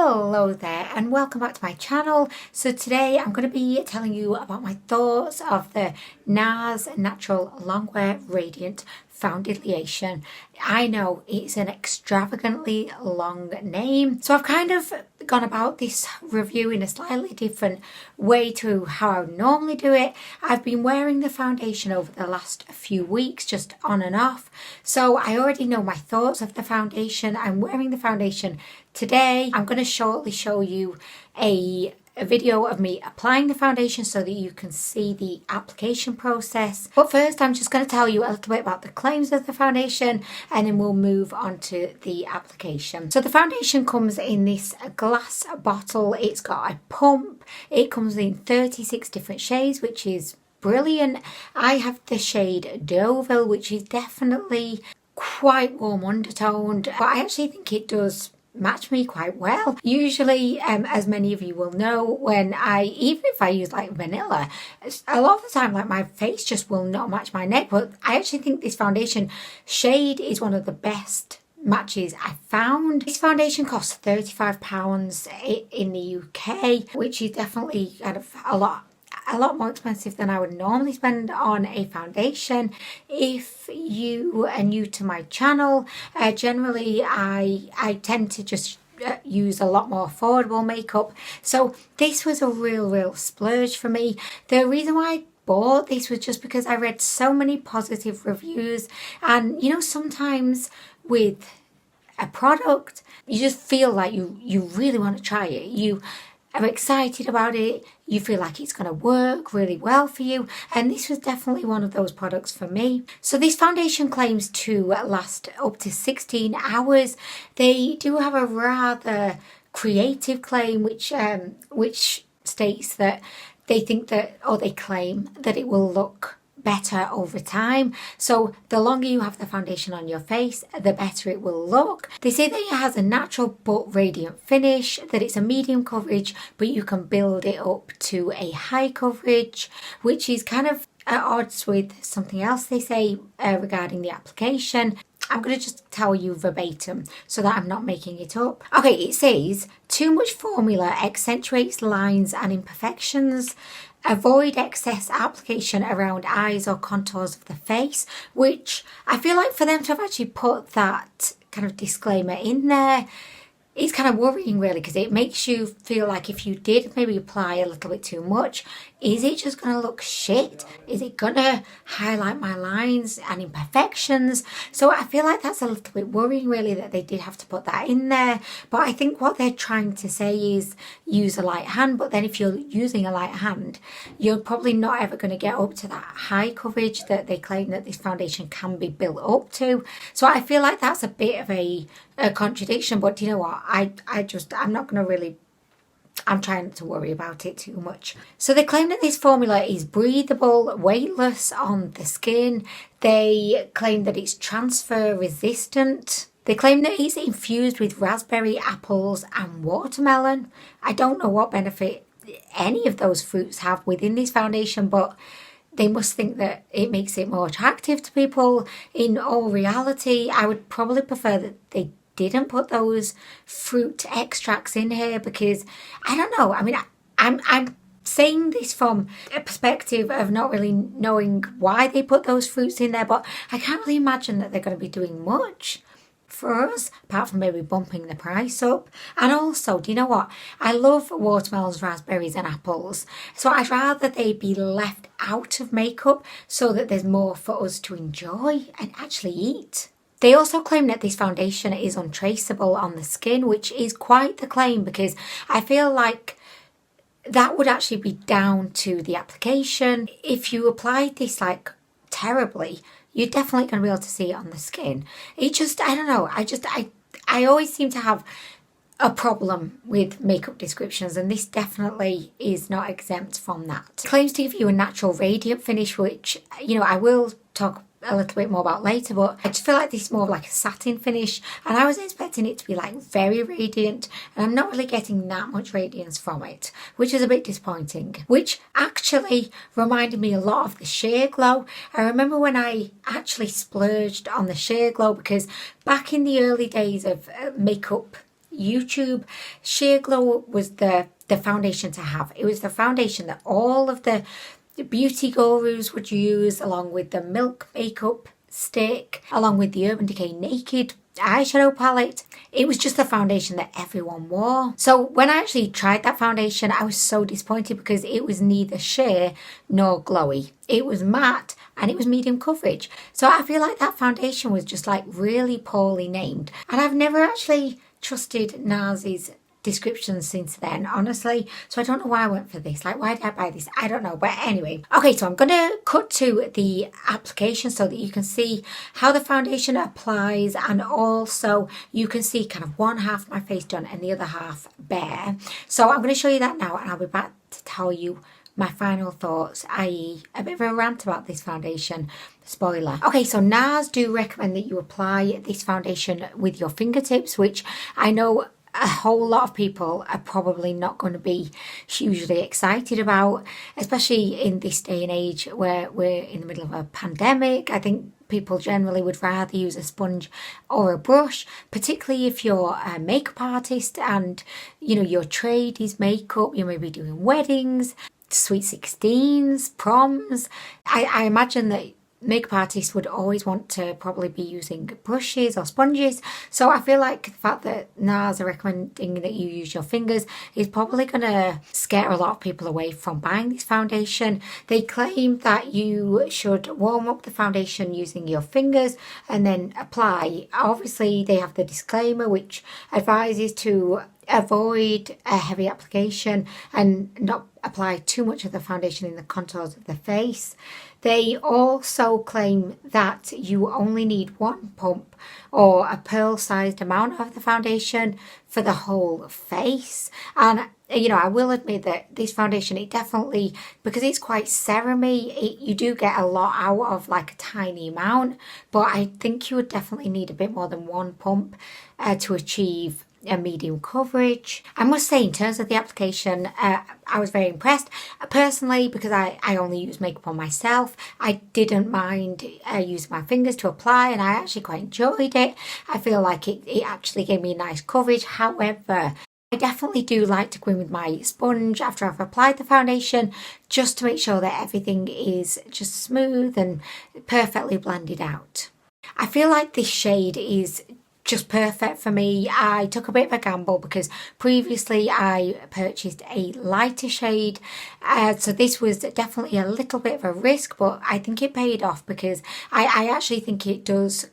Hello there and welcome back to my channel. So today I'm going to be telling you about my thoughts of the NARS Natural Longwear Radiant Foundation. I know it's an extravagantly long name, so I've kind of gone about this review in a slightly different way to how I would normally do it. I've been wearing the foundation over the last few weeks, just on and off, so I already know my thoughts of the foundation. I'm wearing the foundation today. I'm going to shortly show you a video of me applying the foundation so that you can see the application process. But first, I'm just going to tell you a little bit about the claims of the foundation and then we'll move on to the application. So the foundation comes in this glass bottle. It's got a pump. It comes in 36 different shades, which is brilliant. I have the shade Deauville, which is definitely quite warm undertoned, but I actually think it does match me quite well. Usually, as many of you will know, when even if I use like vanilla, a lot of the time like my face just will not match my neck, but I actually think this foundation shade is one of the best matches I found. This foundation costs £35 in the UK, which is definitely kind of a lot more expensive than I would normally spend on a foundation. If you are new to my channel, generally I tend to just use a lot more affordable makeup, so this was a real splurge for me. The reason why I bought this was just because I read so many positive reviews, and you know, sometimes with a product you just feel like you really want to try it. You are excited about it, you feel like it's going to work really well for you, and this was definitely one of those products for me. So this foundation claims to last up to 16 hours. They do have a rather creative claim which states that they think that, or they claim that it will look better over time. So the longer you have the foundation on your face, the better it will look. They say that it has a natural but radiant finish, that it's a medium coverage, but you can build it up to a high coverage, which is kind of at odds with something else they say regarding the application. I'm going to just tell you verbatim so that I'm not making it up. Okay, it says, too much formula accentuates lines and imperfections. Avoid excess application around eyes or contours of the face, which I feel like for them to have actually put that kind of disclaimer in there, it's kind of worrying really, because it makes you feel like if you did maybe apply a little bit too much, is it just going to look shit? Is it going to highlight my lines and imperfections? So I feel like that's a little bit worrying really, that they did have to put that in there. But I think what they're trying to say is use a light hand, but then if you're using a light hand, you're probably not ever going to get up to that high coverage that they claim that this foundation can be built up to. So I feel like that's a bit of a contradiction, but you know what, I'm not going to really, I'm trying not to worry about it too much. So they claim that this formula is breathable, weightless on the skin. They claim that it's transfer resistant. They claim that it's infused with raspberry, apples and watermelon. I don't know what benefit any of those fruits have within this foundation, but they must think that it makes it more attractive to people. In all reality, I would probably prefer that they didn't put those fruit extracts in here, because I don't know. I mean, I'm saying this from a perspective of not really knowing why they put those fruits in there, but I can't really imagine that they're going to be doing much for us, apart from maybe bumping the price up. And also, do you know what? I love watermelons, raspberries and apples. So I'd rather they be left out of makeup so that there's more for us to enjoy and actually eat. They also claim that this foundation is untraceable on the skin, which is quite the claim, because I feel like that would actually be down to the application. If you applied this like terribly, you're definitely going to be able to see it on the skin. It just, I don't know, I always seem to have a problem with makeup descriptions, and this definitely is not exempt from that. It claims to give you a natural radiant finish, which, you know, I will talk a little bit more about later, but I just feel like this is more of like a satin finish, and I was expecting it to be like very radiant, and I'm not really getting that much radiance from it, which is a bit disappointing, which actually reminded me a lot of the Sheer Glow. I remember when I actually splurged on the Sheer Glow, because back in the early days of makeup YouTube, Sheer Glow was the foundation to have. It was the foundation that all of the beauty gurus would use, along with the Milk makeup stick, along with the Urban Decay Naked eyeshadow palette. It was just the foundation that everyone wore. So when I actually tried that foundation, I was so disappointed because it was neither sheer nor glowy. It was matte and it was medium coverage. So I feel like that foundation was just like really poorly named. And I've never actually trusted NARS's descriptions since then, honestly. So I don't know why I went for this. Like, why did I buy this? I don't know. But anyway, okay, so I'm going to cut to the application so that you can see how the foundation applies, and also you can see kind of one half of my face done and the other half bare. So I'm going to show you that now, and I'll be back to tell you my final thoughts, i.e. a bit of a rant about this foundation. Spoiler. Okay, so NARS do recommend that you apply this foundation with your fingertips, which I know a whole lot of people are probably not going to be hugely excited about, especially in this day and age where we're in the middle of a pandemic. I think people generally would rather use a sponge or a brush, particularly if you're a makeup artist and, you know, your trade is makeup. You may be doing weddings, sweet 16s, proms. I imagine that makeup artists would always want to probably be using brushes or sponges. So I feel like the fact that NARS are recommending that you use your fingers is probably going to scare a lot of people away from buying this foundation. They claim that you should warm up the foundation using your fingers and then apply. Obviously, they have the disclaimer which advises to avoid a heavy application and not apply too much of the foundation in the contours of the face. They also claim that you only need one pump or a pearl-sized amount of the foundation for the whole face. And, you know, I will admit that this foundation, it definitely, because it's quite serumy, you do get a lot out of like a tiny amount. But I think you would definitely need a bit more than one pump to achieve a medium coverage. I must say, in terms of the application, I was very impressed. Personally, because I only use makeup on myself, I didn't mind using my fingers to apply, and I actually quite enjoyed it. I feel like it actually gave me a nice coverage. However, I definitely do like to go in with my sponge after I've applied the foundation, just to make sure that everything is just smooth and perfectly blended out. I feel like this shade is just perfect for me. I took a bit of a gamble because previously I purchased a lighter shade, so this was definitely a little bit of a risk, but I think it paid off because I actually think it does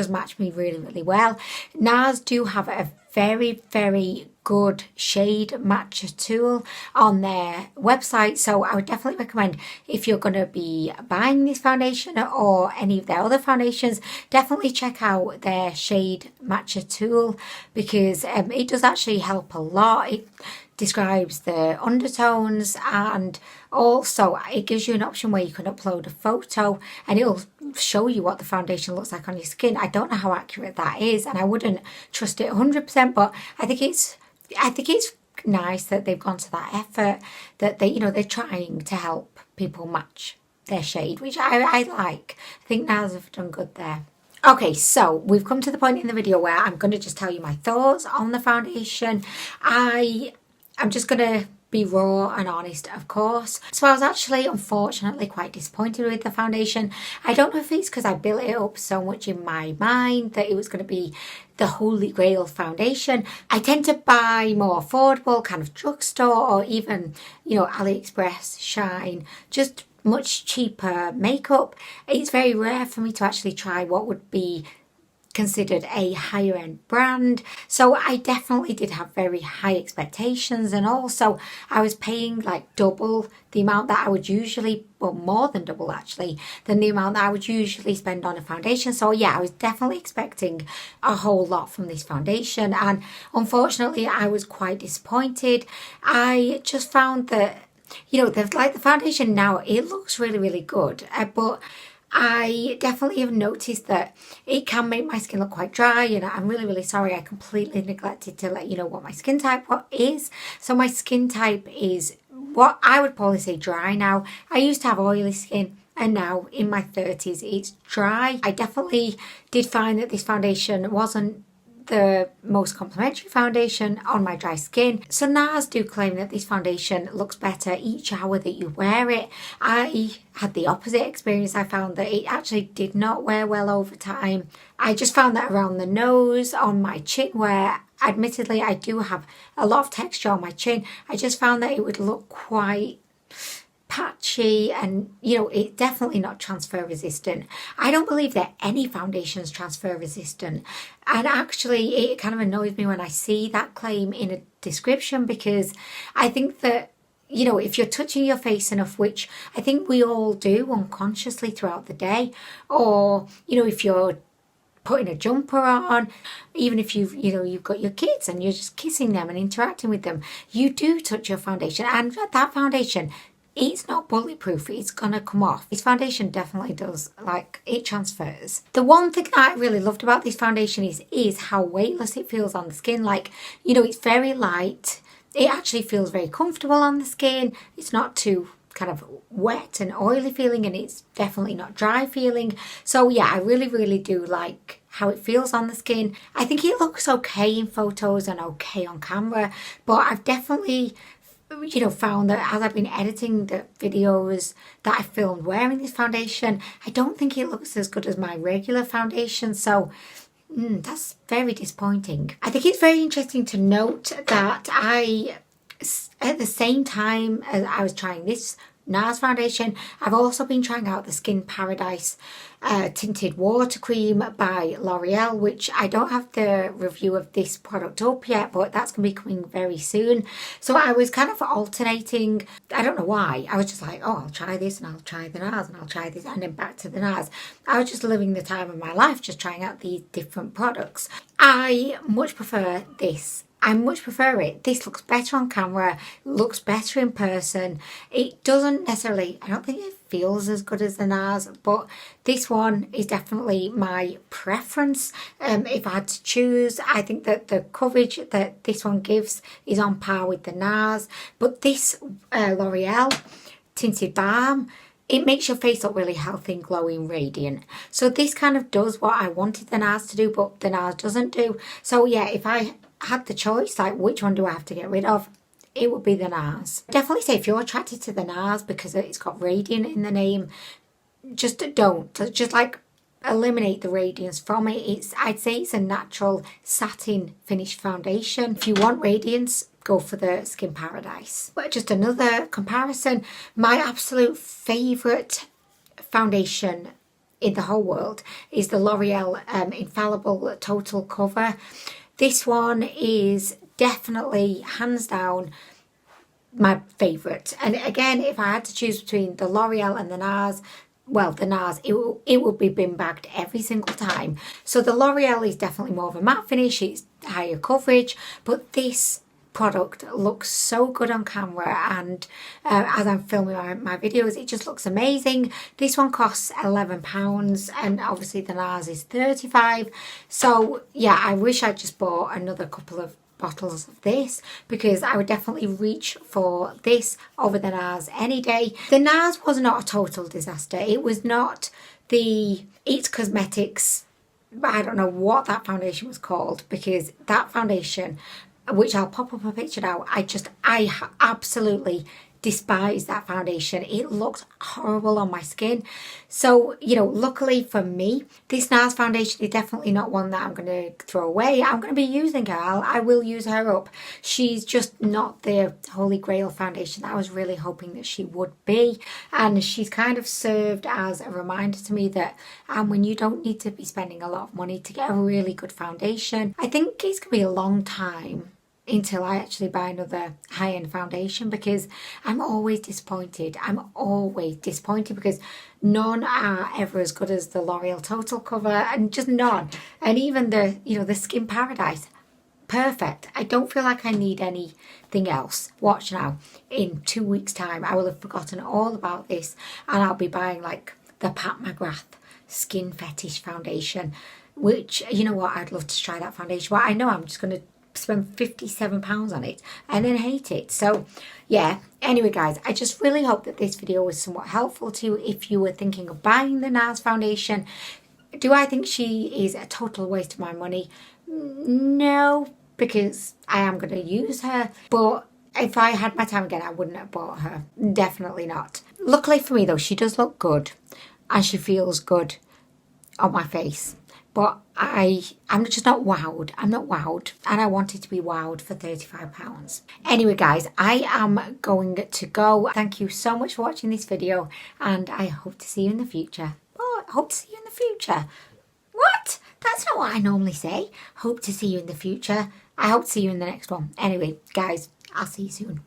match me really, really well. NARS do have a very, very good shade matcher tool on their website, so I would definitely recommend, if you're going to be buying this foundation or any of their other foundations, definitely check out their shade matcher tool, because it does actually help a lot. It describes the undertones, and also it gives you an option where you can upload a photo and it'll show you what the foundation looks like on your skin. I don't know how accurate that is, and I wouldn't trust it 100%, but I think it's nice that they've gone to that effort, that they're trying to help people match their shade, which I like. I think NARS have done good there. Okay, so we've come to the point in the video where I'm going to just tell you my thoughts on the foundation. I'm just going to be raw and honest, of course. So I was actually, unfortunately, quite disappointed with the foundation. I don't know if it's because I built it up so much in my mind that it was going to be the holy grail foundation. I tend to buy more affordable kind of drugstore or even, AliExpress, Shine, just much cheaper makeup. It's very rare for me to actually try what would be considered a higher end brand, so I definitely did have very high expectations, and also I was paying like double the amount that I would usually, well, more than double actually, than the amount that I would usually spend on a foundation. So yeah, I was definitely expecting a whole lot from this foundation, and unfortunately I was quite disappointed. I just found that, the foundation now, it looks really, really good, but I definitely have noticed that it can make my skin look quite dry, and I'm really, really sorry. I completely neglected to let you know what my skin type is. So my skin type is what I would probably say dry now. I used to have oily skin, and now in my 30s it's dry. I definitely did find that this foundation wasn't the most complimentary foundation on my dry skin. So NARS do claim that this foundation looks better each hour that you wear it. I had the opposite experience. I found that it actually did not wear well over time. I just found that around the nose, on my chin, where admittedly I do have a lot of texture on my chin, I just found that it would look quite patchy, and it's definitely not transfer resistant. I don't believe that any foundation is transfer resistant, and actually it kind of annoys me when I see that claim in a description, because I think that if you're touching your face enough, which I think we all do unconsciously throughout the day, or if you're putting a jumper on, even if you've got your kids and you're just kissing them and interacting with them, you do touch your foundation, and that foundation, it's not bulletproof, it's gonna come off. This foundation definitely does, it transfers. The one thing that I really loved about this foundation is how weightless it feels on the skin. It's very light. It actually feels very comfortable on the skin. It's not too kind of wet and oily feeling, and it's definitely not dry feeling. So yeah, I really, really do like how it feels on the skin. I think it looks okay in photos and okay on camera, but I've definitely found that as I've been editing the videos that I filmed wearing this foundation, I don't think it looks as good as my regular foundation. So that's very disappointing. I think it's very interesting to note that at the same time as I was trying this NARS foundation, I've also been trying out the Skin Paradise Tinted Water Cream by L'Oreal, which I don't have the review of this product up yet, but that's going to be coming very soon. So I was kind of alternating. I don't know why. I was just like, oh, I'll try this and I'll try the NARS and I'll try this, and then back to the NARS. I was just living the time of my life, just trying out these different products. I much prefer this. I much prefer it. This looks better on camera, looks better in person. It doesn't necessarily, I don't think it feels as good as the NARS, but this one is definitely my preference. If I had to choose, I think that the coverage that this one gives is on par with the NARS, but this L'Oreal Tinted Balm, it makes your face look really healthy and glowing, radiant. So this kind of does what I wanted the NARS to do, but the NARS doesn't do. So yeah, if I had the choice, which one do I have to get rid of, it would be the NARS. Definitely say if you're attracted to the NARS because it's got radiant in the name, just don't. Just eliminate the radiance from it. I'd say it's a natural satin finished foundation. If you want radiance, go for the Skin Paradise. But just another comparison, my absolute favourite foundation in the whole world is the L'Oreal Infallible Total Cover. This one is definitely, hands down, my favourite. And again, if I had to choose between the L'Oreal and the NARS, well, the NARS, it will be bin bagged every single time. So the L'Oreal is definitely more of a matte finish, it's higher coverage, but this product looks so good on camera, and as I'm filming my videos, it just looks amazing. This one costs £11 and obviously the NARS is £35. So yeah, I wish I just bought another couple of bottles of this, because I would definitely reach for this over the NARS any day. The NARS was not a total disaster. It was not the It's Cosmetics, I don't know what that foundation was called, because that foundation, which I'll pop up a picture now, I absolutely despise that foundation. It looks horrible on my skin. So, luckily for me, this NARS foundation is definitely not one that I'm going to throw away. I'm going to be using her. I will use her up. She's just not the holy grail foundation that I was really hoping that she would be. And she's kind of served as a reminder to me that when you don't need to be spending a lot of money to get a really good foundation. I think it's going to be a long time until I actually buy another high-end foundation, because I'm always disappointed. I'm always disappointed because none are ever as good as the L'Oreal Total Cover, and just none. And even the Skin Paradise, perfect. I don't feel like I need anything else. Watch now, in 2 weeks time I will have forgotten all about this, and I'll be buying the Pat McGrath Skin Fetish foundation, which, you know what, I'd love to try that foundation. Well, I know I'm just going to spend £57 on it and then hate it. So yeah, anyway guys, I just really hope that this video was somewhat helpful to you if you were thinking of buying the NARS foundation. Do I think she is a total waste of my money? No, because I am going to use her, but if I had my time again, I wouldn't have bought her. Definitely not. Luckily for me though, she does look good and she feels good on my face. But I'm just not wowed. I'm not wowed. And I wanted to be wowed for £35. Anyway, guys, I am going to go. Thank you so much for watching this video. And I hope to see you in the future. Oh, I hope to see you in the future. What? That's not what I normally say. Hope to see you in the future. I hope to see you in the next one. Anyway, guys, I'll see you soon.